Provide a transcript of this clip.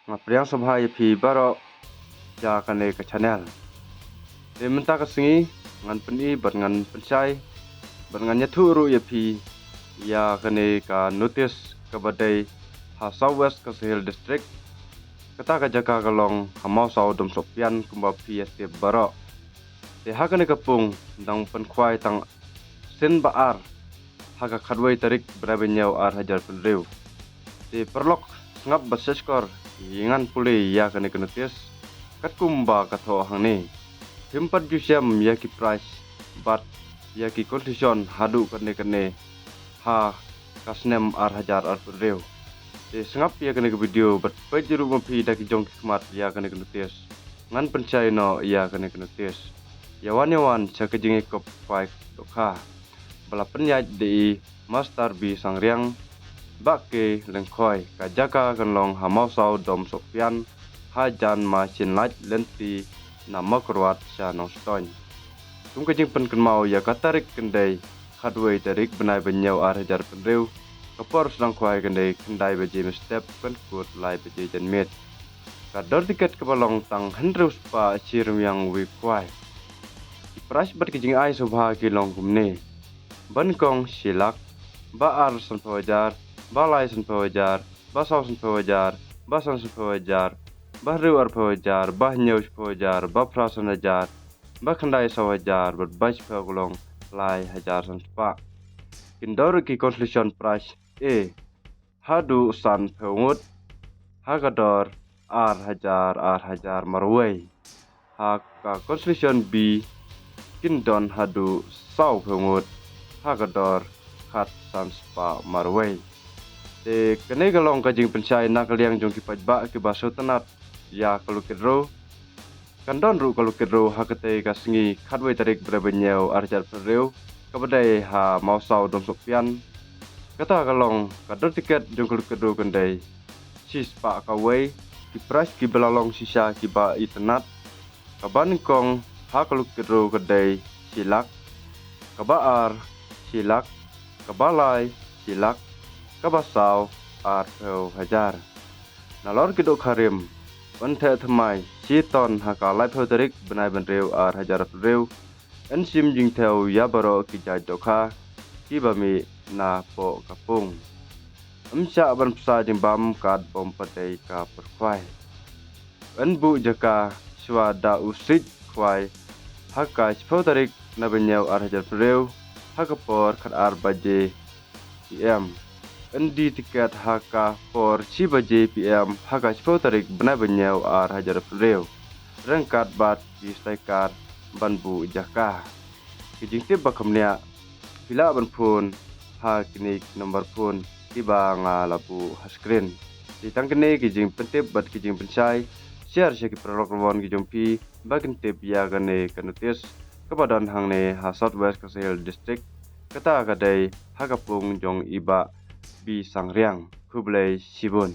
ngapriang sabha yapi baro ja kane ka channel de menta ka singi ngan peni bat ngan pensai bat ngan nyathu ru yapi ya kane ka notice ka badai ha Southwest Kasihil district kata ka jaka kalong hamau sau dom sopian kumba pi sti baro de ha kane kapung dang pen khwai tang sin baar ha ka khadwai tarik brabenyau ar hajar penriu de perlok ngap baseskor ingan pulih ya kane notice kat kumba katho hangni himpat jusiam ya ki price bat ya ki condition hadu kane ha kasnem ar hajar ar penriu de sengap ya kane video bat pajuru mapi dak jong kmat ya kane notice ngan pencai no ya kane notice yawan sakajingi kop 5 dokha bala penyaj di master bi sangriang bakke lengkhoi kajaka kanlong hamau sau dom sopian hajan ma chin laj lenti nama kurwat sha nong stoin tung kajing pen kenmau ya katarik kendai khadwei tarik benai benyau ar hajar penriu kapor sedang khwai kendai kendai beje step kan kut lai beje janmet kador tiket kepalong tang hendru spa chirum yang wi khwai price bat kajing ai subha ki long kumne ban kong silak ba ar san pawajar ba lai san pawajar ba sau san pawajar ba san pawajar ba riu ar pawajar ba nyau pawajar ba prasan hajar ba khandai sau hajar bat baj pagulong lai hajar san spa kindor ki conclusion price e hadu san pawngut hagador ar hajar marwai ha ka conclusion b kindon hadu sau pawngut hagador khat san spa marwai de kene galong kajing pensai nak liang jong ki pajba ki baso tanat ya kalukidro kandon ru kalukidro hakate kasingi khatwei tarik brabenyau arjar pereu kabadai ha mau sau dom sopian kata galong kador tiket jong kalukidro kendai si spa kawei ki price ki belalong sisa ki ba itanat kaban kong ha kalukidro kedai silak kabaar silak kabalai silak kabasau ar hajar nalor kidok harim bante thamai siton hakalai photarik benai benreu ar hajar reu ensim jing theo yabaro ki jai dokha ki bami na po kapung amsa ban psa jing bam kad bom patai ka perkhwai enbu jaka swada usit khwai haka photarik na benyau ar hajar reu hakapor khat ar baje pm endi tiket haka por 10 baje pm haka 10 tarik benai benyau ar hajar reu rengkat bat di staikar banbu jaka kijing tip bakamnya bila ban phone ha kini nomor phone tiba ngalabu screen ditang kene kijing pentip bat kijing pensai share seki prolog kijong pi bakin tip ya gane kanutis kepadon hangne ha Southwest Kasihil district kata kadai hakapung jong iba bi sangriang kublai sibun